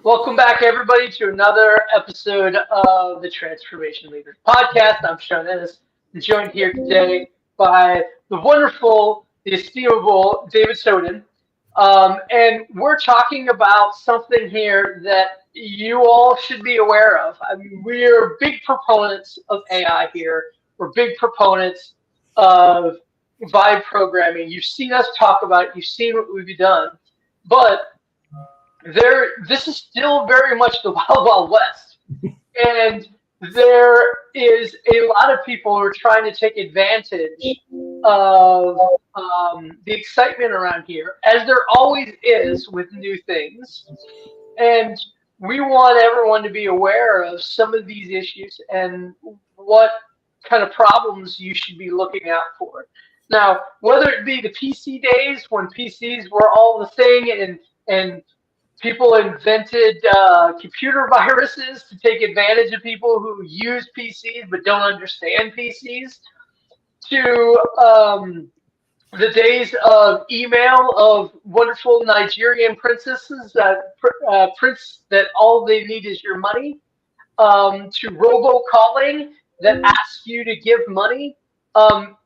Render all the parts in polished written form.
Welcome back, everybody, to another episode of the Transformation Leaders Podcast. I'm Sean Ennis, joined here today by the wonderful, the estimable David Soden. And we're talking about something here that you all should be aware of. I mean, we're big proponents of AI here. We're big proponents of vibe programming. You've seen us talk about it. You've seen what we've done. But this is still very much the Wild Wild West. And there is a lot of people who are trying to take advantage of the excitement around here, as there always is with new things. And we want everyone to be aware of some of these issues and what kind of problems you should be looking out for. Now, whether it be the PC days when PCs were all the thing and people invented computer viruses to take advantage of people who use PCs but don't understand PCs, to the days of email of wonderful Nigerian princesses that all they need is your money, to robocalling that asks you to give money.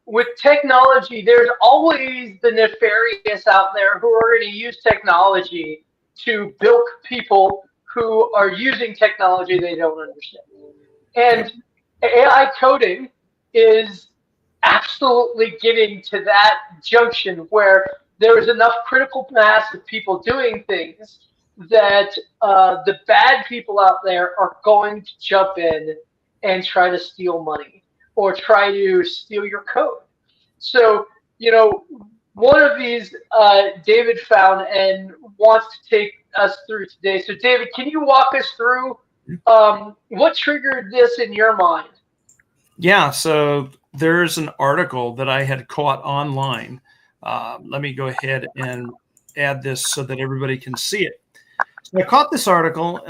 With technology, there's always the nefarious out there who are going to use technology to bilk people who are using technology they don't understand. And AI coding is absolutely getting to that junction where there is enough critical mass of people doing things that the bad people out there are going to jump in and try to steal money or try to steal your code. So, one of these David found and wants to take us through today. So, David, can you walk us through what triggered this in your mind? Yeah, so there's an article that I had caught online. Let me go ahead and add this so that everybody can see it. So I caught this article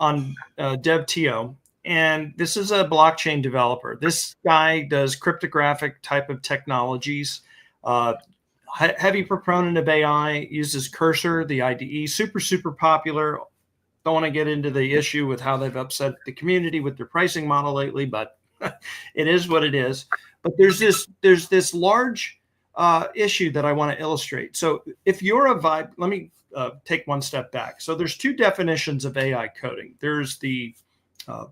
on DevTO, and this is a blockchain developer. This guy does cryptographic type of technologies. Heavy proponent of AI, uses Cursor, the IDE, super popular. Don't want to get into the issue with how they've upset the community with their pricing model lately, but it is what it is. But there's this large issue that I want to illustrate. So if you're a vibe, let me take one step back. So there's two definitions of AI coding. There's the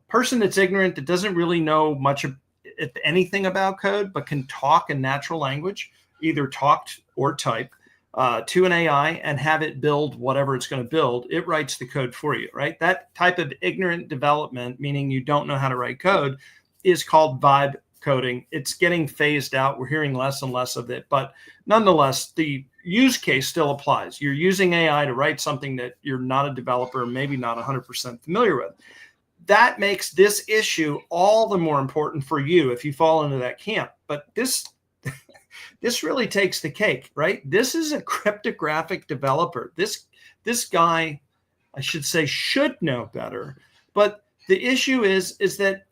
person that's ignorant, that doesn't really know much of, if anything, about code, but can talk in natural language, either talked or type, to an AI and have it build whatever it's going to build. It writes the code for you, right? That type of ignorant development, meaning you don't know how to write code, is called vibe coding. It's getting phased out. We're hearing less and less of it, but nonetheless, the use case still applies. You're using AI to write something that you're not a developer, maybe not 100% familiar with. That makes this issue all the more important for you if you fall into that camp. But this really takes the cake, right? This is a cryptographic developer. This guy, I should say, should know better. But the issue is that,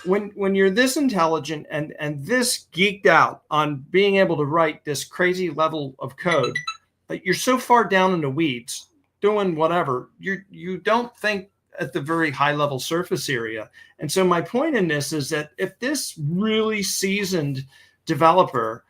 when you're this intelligent and this geeked out on being able to write this crazy level of code, but you're so far down in the weeds doing whatever, you don't think at the very high level surface area. And so my point in this is that if this really seasoned developer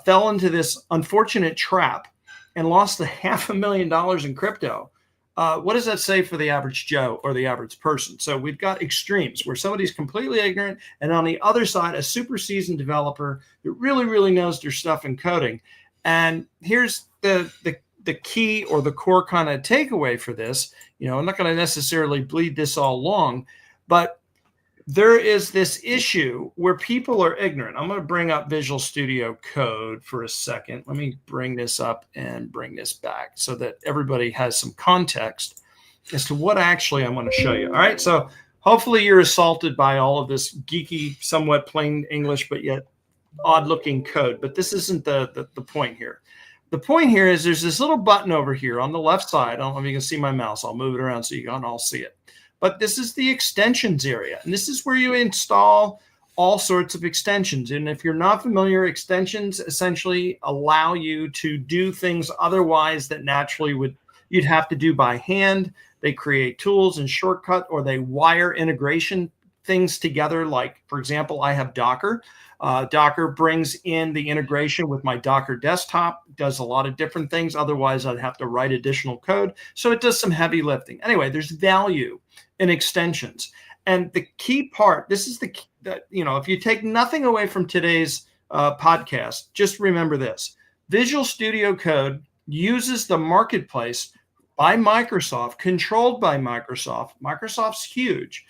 fell into this unfortunate trap and lost the $500,000 in crypto, what does that say for the average Joe or the average person? So we've got extremes where somebody's completely ignorant, and on the other side, a super seasoned developer that really knows their stuff in coding. And here's the key or the core kind of takeaway for this. I'm not going to necessarily bleed this all long, but there is this issue where people are ignorant. I'm going to bring up Visual Studio Code for a second. Let me bring this up and bring this back so that everybody has some context as to what actually I want to show you. All right. So hopefully you're assaulted by all of this geeky, somewhat plain English, but yet odd looking code. But this isn't the point here. The point here is there's this little button over here on the left side. I don't know if you can see my mouse. I'll move it around so you can all see it. But this is the extensions area. And this is where you install all sorts of extensions. And if you're not familiar, extensions essentially allow you to do things otherwise that naturally you'd have to do by hand. They create tools and shortcut, or they wire integration things together. Like, for example, I have Docker. Docker brings in the integration with my Docker desktop, does a lot of different things. Otherwise, I'd have to write additional code. So it does some heavy lifting. Anyway, there's value in extensions. And the key part, this is if you take nothing away from today's podcast, just remember this. Visual Studio Code uses the marketplace by Microsoft, controlled by Microsoft. Microsoft's huge.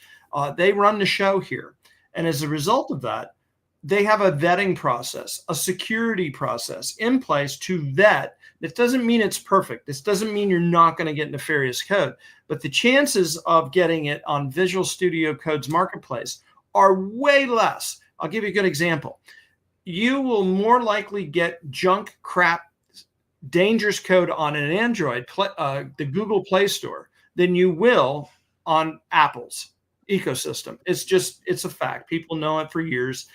They run the show here. And as a result of that, they have a vetting process, a security process in place to vet. This doesn't mean it's perfect. This doesn't mean you're not going to get nefarious code, but the chances of getting it on Visual Studio Code's marketplace are way less. I'll give you a good example. You will more likely get junk, crap, dangerous code on an Android, the Google Play Store, than you will on Apple's ecosystem. It's a fact. People know it for years.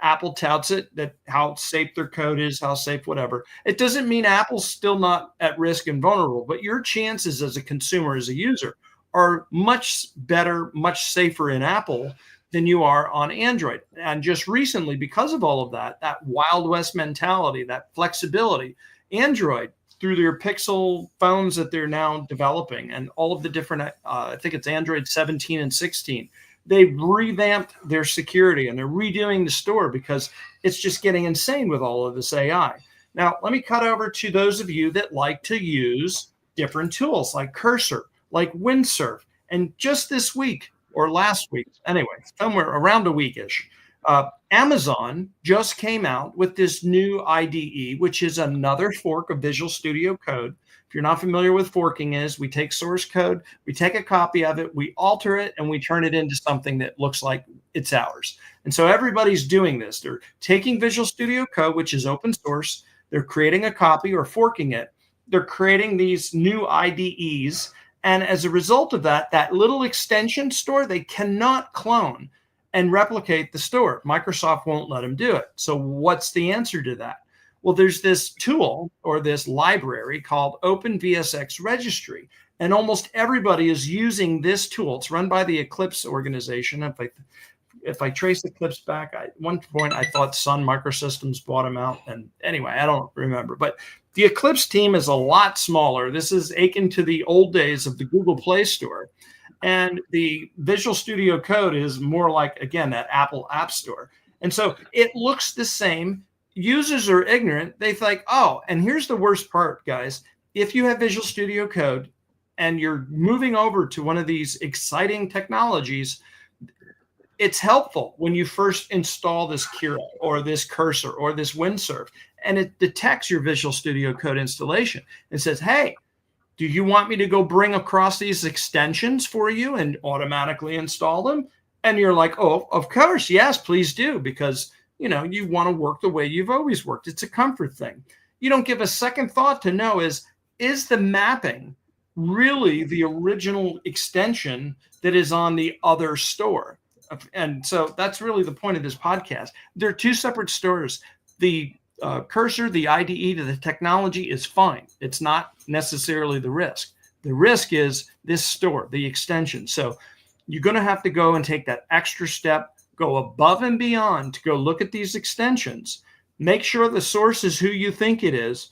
Apple touts it, that how safe their code is, how safe whatever. It doesn't mean Apple's still not at risk and vulnerable, but your chances as a consumer, as a user, are much better, much safer in Apple than you are on Android. And just recently, because of all of that Wild West mentality, that flexibility, Android, through their Pixel phones that they're now developing and all of the different, I think it's Android 17 and 16, they've revamped their security and they're redoing the store because it's just getting insane with all of this AI. Now, let me cut over to those of you that like to use different tools like Cursor, like Windsurf. And just this week or last week, anyway, somewhere around a weekish, Amazon just came out with this new IDE, which is another fork of Visual Studio Code. If you're not familiar with forking is, we take source code, we take a copy of it, we alter it, and we turn it into something that looks like it's ours. And so everybody's doing this. They're taking Visual Studio Code, which is open source. They're creating a copy or forking it. They're creating these new IDEs. And as a result of that, that little extension store, they cannot clone and replicate the store. Microsoft won't let them do it. So what's the answer to that? Well, there's this tool or this library called OpenVSX Registry, and almost everybody is using this tool. It's run by the Eclipse organization. If I trace Eclipse back, at one point I thought Sun Microsystems bought them out. And anyway, I don't remember. But the Eclipse team is a lot smaller. This is akin to the old days of the Google Play Store. And the Visual Studio Code is more like, again, that Apple App Store. And so it looks the same. Users are ignorant. They think, oh, and here's the worst part, guys. If you have Visual Studio Code and you're moving over to one of these exciting technologies, it's helpful when you first install this Kira or this Cursor or this Windsurf, and it detects your Visual Studio Code installation and says, hey, do you want me to go bring across these extensions for you and automatically install them? And you're like, oh, of course, yes, please do, because you want to work the way you've always worked. It's a comfort thing. You don't give a second thought to know is the mapping really the original extension that is on the other store? And so that's really the point of this podcast. They're two separate stores. The Cursor, the IDE to the technology is fine. It's not necessarily the risk. The risk is this store, the extension. So you're going to have to go and take that extra step, go above and beyond to go look at these extensions, make sure the source is who you think it is.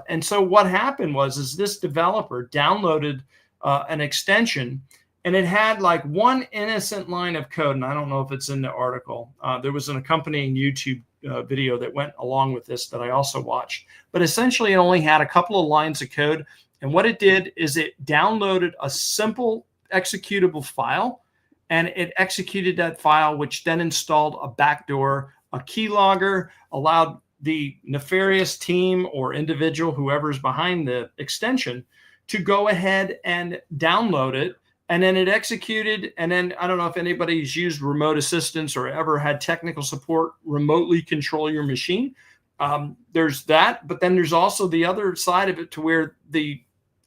And so what happened is this developer downloaded an extension, and it had like one innocent line of code. And I don't know if it's in the article. There was an accompanying YouTube video that went along with this that I also watched. But essentially, it only had a couple of lines of code. And what it did is it downloaded a simple executable file, and it executed that file, which then installed a backdoor, a keylogger, allowed the nefarious team or individual, whoever's behind the extension, to go ahead and download it. And then it executed. And then I don't know if anybody's used remote assistance or ever had technical support remotely control your machine. There's that. But then there's also the other side of it, to where the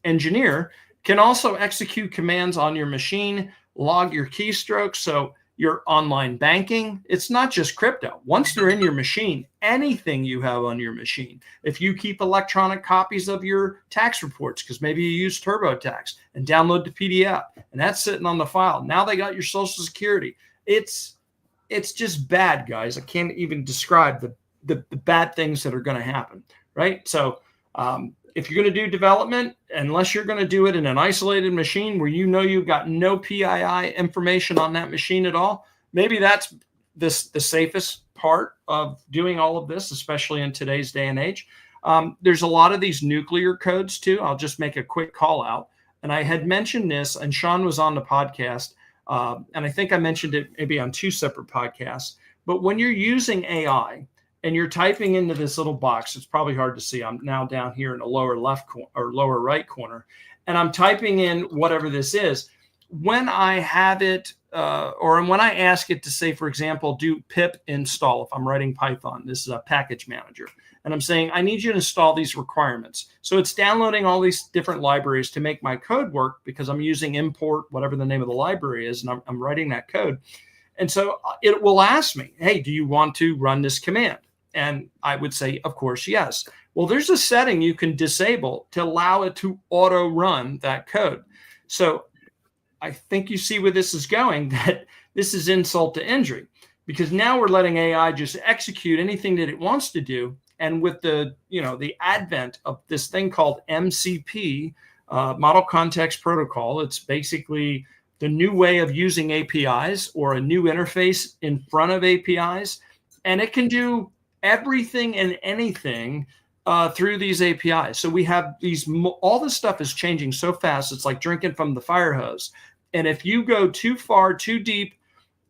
engineer can also execute commands on your machine, log your keystrokes. So your online banking. It's not just crypto. Once they're in your machine, anything you have on your machine, if you keep electronic copies of your tax reports, because maybe you use TurboTax and download the PDF, and that's sitting on the file. Now they got your Social Security. It's just bad, guys. I can't even describe the bad things that are going to happen, right? So if you're going to do development, unless you're going to do it in an isolated machine where you know you've got no PII information on that machine at all, maybe that's the safest part of doing all of this, especially in today's day and age. There's a lot of these nuclear codes too. I'll just make a quick call out. And I had mentioned this, and Sean was on the podcast, and I think I mentioned it maybe on 2 separate podcasts. But when you're using AI, and you're typing into this little box, it's probably hard to see. I'm now down here in the lower left or lower right corner, and I'm typing in whatever this is. When I have it, or when I ask it to say, for example, do pip install, if I'm writing Python, this is a package manager, and I'm saying, I need you to install these requirements. So it's downloading all these different libraries to make my code work, because I'm using import, whatever the name of the library is, and I'm writing that code. And so it will ask me, hey, do you want to run this command? And I would say, of course, yes. Well, there's a setting you can disable to allow it to auto run that code. So I think you see where this is going, that this is insult to injury, because now we're letting AI just execute anything that it wants to do. And with the advent of this thing called MCP, Model Context Protocol, it's basically the new way of using APIs, or a new interface in front of APIs. And it can do everything and anything through these APIs. So we have all this stuff is changing so fast. It's like drinking from the fire hose. And if you go too far, too deep,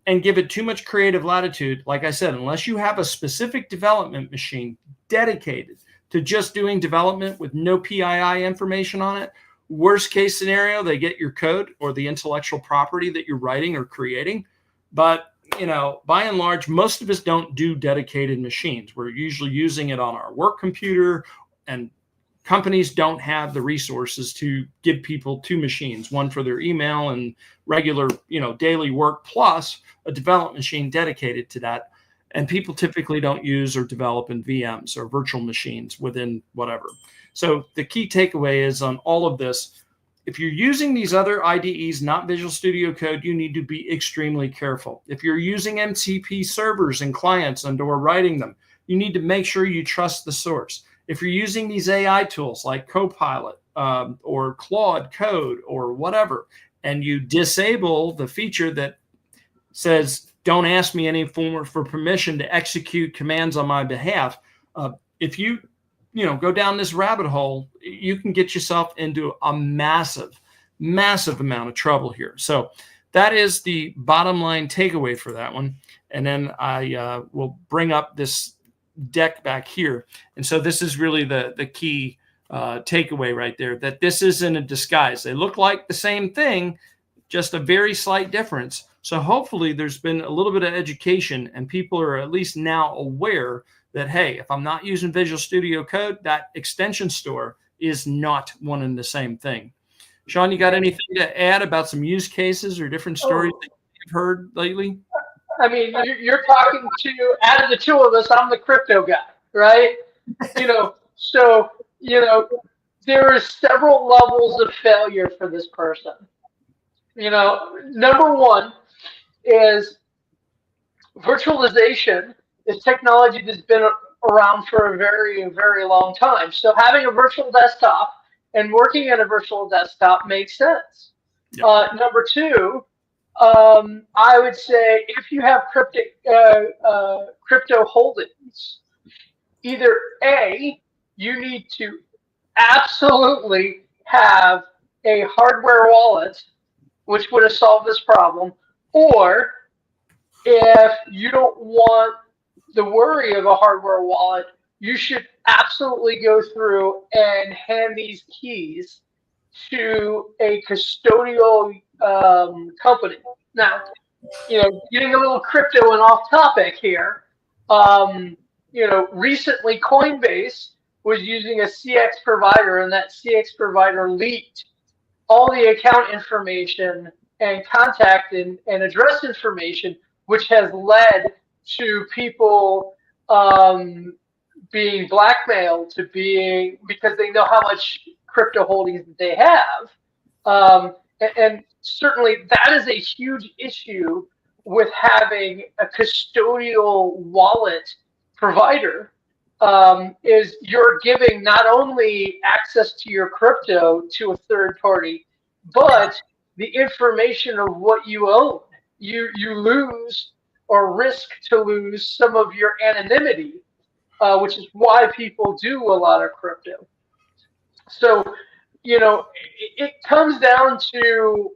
and give it too much creative latitude, like I said, unless you have a specific development machine dedicated to just doing development with no PII information on it, worst case scenario, they get your code or the intellectual property that you're writing or creating. But by and large, most of us don't do dedicated machines. We're usually using it on our work computer, and companies don't have the resources to give people 2 machines, one for their email and regular, daily work, plus a development machine dedicated to that. And people typically don't use or develop in VMs or virtual machines within whatever. So the key takeaway is on all of this, if you're using these other IDEs, not Visual Studio Code, you need to be extremely careful. If you're using MCP servers and clients and/or writing them, you need to make sure you trust the source. If you're using these AI tools like Copilot or Claude Code or whatever, and you disable the feature that says, don't ask me any form for permission to execute commands on my behalf, if you go down this rabbit hole, you can get yourself into a massive amount of trouble here. So that is the bottom line takeaway for that one. And then I will bring up this deck back here. And so this is really the key takeaway right there, that this isn't a disguise. They look like the same thing, just a very slight difference. So hopefully there's been a little bit of education, and people are at least now aware that, hey, if I'm not using Visual Studio Code, that extension store is not one and the same thing. Sean, you got anything to add about some use cases or different stories that you've heard lately? I mean, you're talking to, out of the 2 of us, I'm the crypto guy, right? So there are several levels of failure for this person. Number 1 is virtualization is technology that's been around for a very, very long time. So having a virtual desktop and working in a virtual desktop makes sense. Yep. Number 2, I would say if you have crypto holdings, either A, you need to absolutely have a hardware wallet, which would have solved this problem, or if you don't want the worry of a hardware wallet, you should absolutely go through and hand these keys to a custodial company. Now, getting a little crypto and off topic here, recently Coinbase was using a CX provider, and that CX provider leaked all the account information and contact and address information, which has led to people being blackmailed to being, because they know how much crypto holdings that they have. And certainly that is a huge issue with having a custodial wallet provider, is you're giving not only access to your crypto to a third party, but the information of what you own. You lose or risk to lose some of your anonymity, which is why people do a lot of crypto. So, it comes down to,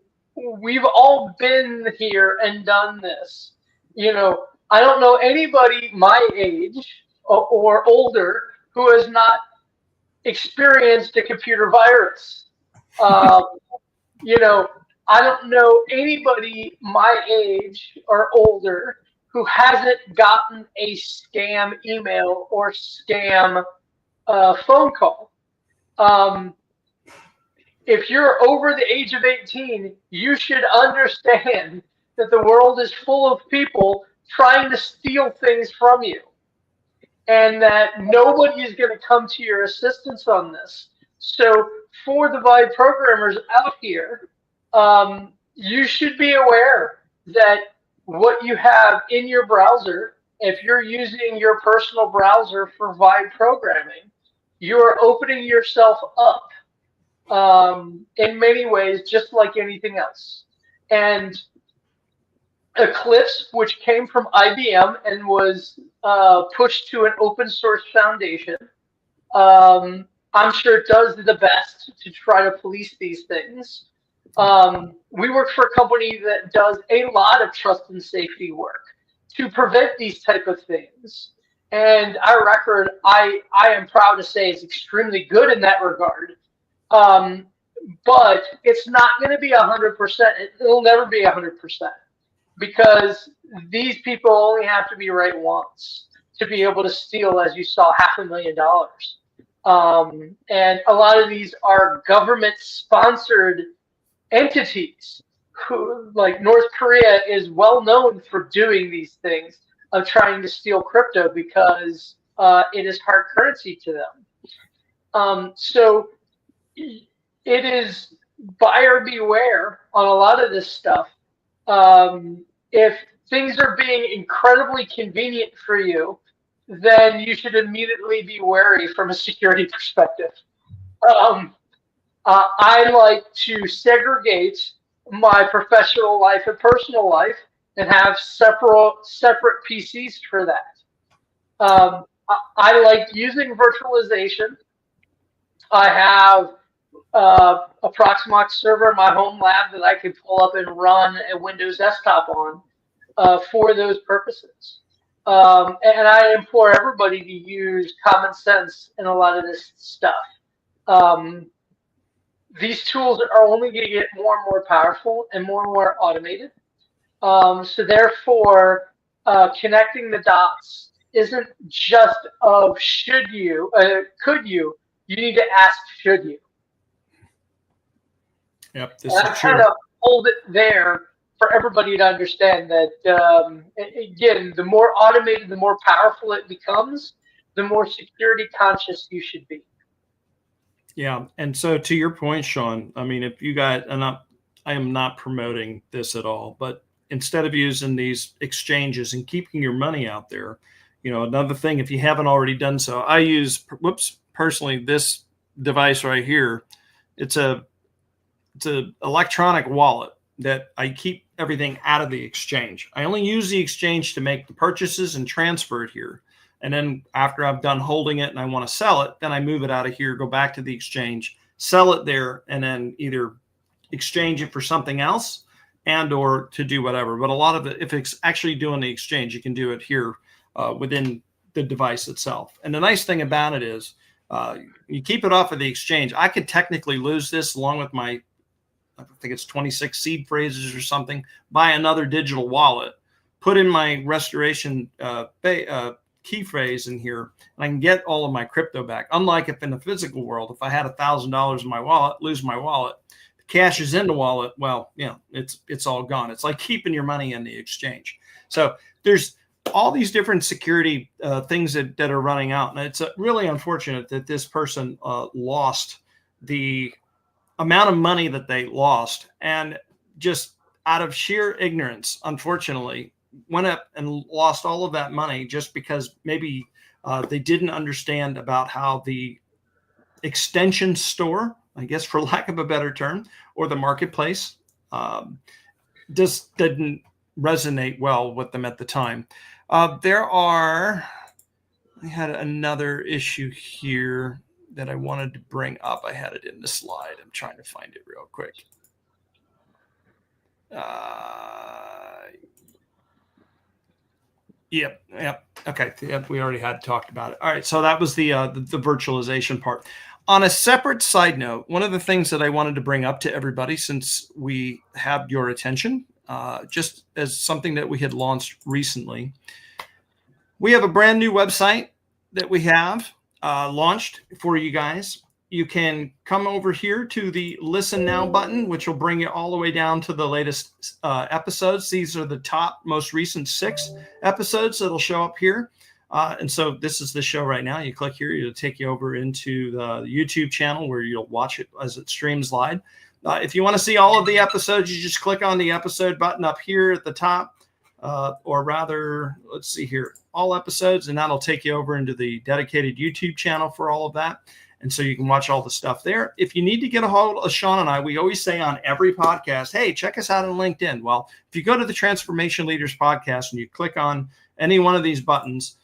we've all been here and done this. I don't know anybody my age or older who has not experienced a computer virus. I don't know anybody my age or older who hasn't gotten a scam email or scam phone call. If you're over the age of 18, you should understand that the world is full of people trying to steal things from you, and that nobody is going to come to your assistance on this. So for the Vibe programmers out here, you should be aware that what you have in your browser, if you're using your personal browser for Vibe programming, you are opening yourself up in many ways, just like anything else. And Eclipse, which came from IBM and was pushed to an open source foundation, I'm sure it does the best to try to police these things. We work for a company that does a lot of trust and safety work to prevent these type of things. And our record, I am proud to say, is extremely good in that regard. But it's not going to be 100%. It'll never be 100%, because these people only have to be right once to be able to steal, as you saw, $500,000. And a lot of these are government-sponsored entities who, like North Korea, is well known for doing these things of trying to steal crypto because it is hard currency to them. So it is buyer beware on a lot of this stuff. If things are being incredibly convenient for you, then you should immediately be wary from a security perspective. I like to segregate my professional life and personal life and have separate PCs for that. I like using virtualization. I have a Proxmox server in my home lab that I can pull up and run a Windows desktop on for those purposes. And I implore everybody to use common sense in a lot of this stuff. These tools are only going to get more and more powerful and more automated. So therefore, connecting the dots isn't just of should you, could you. You need to ask, should you? Yep, this and is I true. kind of hold it there for everybody to understand that, again, the more automated, the more powerful it becomes, the more security conscious you should be. Yeah, and so to your point, Sean, I mean, if you guys, and I am not promoting this at all, but instead of using these exchanges and keeping your money out there, another thing, if you haven't already done so, I use, personally, this device right here. It's an electronic wallet that I keep everything out of the exchange. I only use the exchange to make the purchases and transfer it here. And then after I've done holding it and I want to sell it, then I move it out of here, go back to the exchange, sell it there, and then either exchange it for something else and or to do whatever. But a lot of it, if it's actually doing the exchange, you can do it here within the device itself. And the nice thing about it is you keep it off of the exchange. I could technically lose this along with my, I think it's 26 seed phrases or something, buy another digital wallet, put in my restoration key phrase in here, and I can get all of my crypto back. Unlike if in the physical world, if I had $1,000 in my wallet, lose my wallet, the cashes in the wallet, well, it's all gone. It's like keeping your money in the exchange. So there's all these different security things that are running out. And it's really unfortunate that this person lost the amount of money that they lost, and just out of sheer ignorance, unfortunately, went up and lost all of that money just because maybe they didn't understand about how the extension store, I guess for lack of a better term, or the marketplace just didn't resonate well with them at the time. I had another issue here that I wanted to bring up. I had it in the slide. I'm trying to find it real quick. Yep. Okay. Yep, we already had talked about it. All right. So that was the virtualization part. On a separate side note, one of the things that I wanted to bring up to everybody, since we have your attention, just as something that we had launched recently, we have a brand new website that we have launched for you guys. You can come over here to the Listen Now button, which will bring you all the way down to the latest episodes. These are the top, most recent 6 episodes that'll show up here. And so this is the show right now. You click here, it'll take you over into the YouTube channel where you'll watch it as it streams live. If you want to see all of the episodes, you just click on the episode button up here at the top. Or rather, let's see here, all episodes, and that'll take you over into the dedicated YouTube channel for all of that. And so you can watch all the stuff there. If you need to get a hold of Sean and I, we always say on every podcast, hey, check us out on LinkedIn. Well, if you go to the Transformation Leaders podcast and you click on any one of these buttons,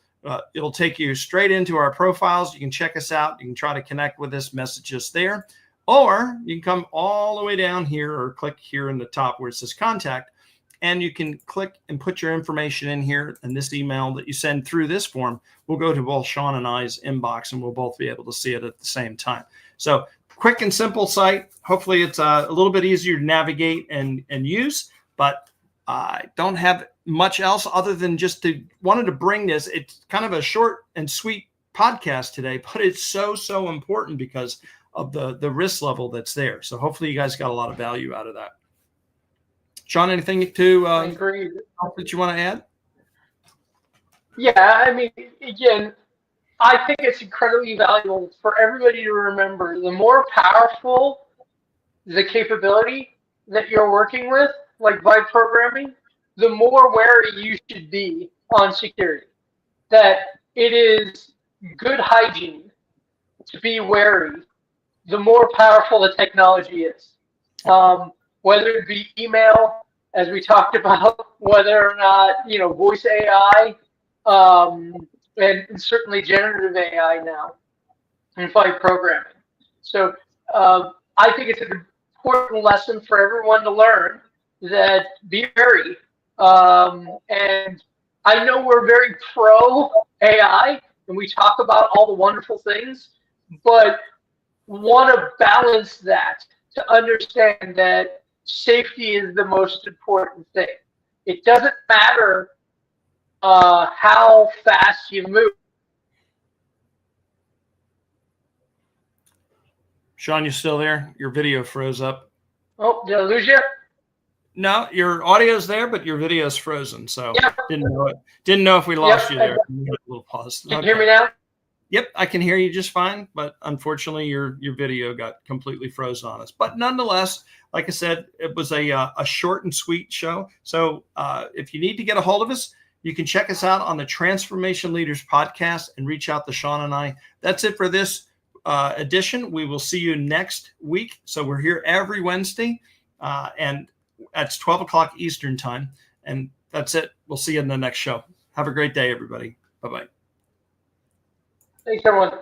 it'll take you straight into our profiles. You can check us out. You can try to connect with us, message us there. Or you can come all the way down here or click here in the top where it says contact. And you can click and put your information in here, and this email that you send through this form will go to both Sean and I's inbox, and we'll both be able to see it at the same time. So quick and simple site. Hopefully it's a little bit easier to navigate and use, but I don't have much else other than just wanted to bring this. It's kind of a short and sweet podcast today, but it's so important because of the risk level that's there. So hopefully you guys got a lot of value out of that. Sean, anything that you want to add? Yeah, I mean, again, I think it's incredibly valuable for everybody to remember. The more powerful the capability that you're working with, like vibe programming, the more wary you should be on security. That it is good hygiene to be wary the more powerful the technology is. Whether it be email, as we talked about, whether or not, voice AI, and certainly generative AI now, and vibe programming. So I think it's an important lesson for everyone to learn that be wary. And I know we're very pro AI, and we talk about all the wonderful things, but want to balance that to understand that safety is the most important thing. It doesn't matter how fast you move. Sean, you still there? Your video froze up. Oh, did I lose you? No, your audio's there, but your video's frozen. So didn't know if we lost you there. A little pause. Can you hear me now? Yep, I can hear you just fine, but unfortunately your video got completely frozen on us. But nonetheless, like I said, it was a short and sweet show. So if you need to get a hold of us, you can check us out on the Transformation Leaders podcast and reach out to Sean and I. That's it for this edition. We will see you next week. So we're here every Wednesday, and that's 12 o'clock Eastern time. And that's it. We'll see you in the next show. Have a great day, everybody. Bye-bye. Thanks, everyone.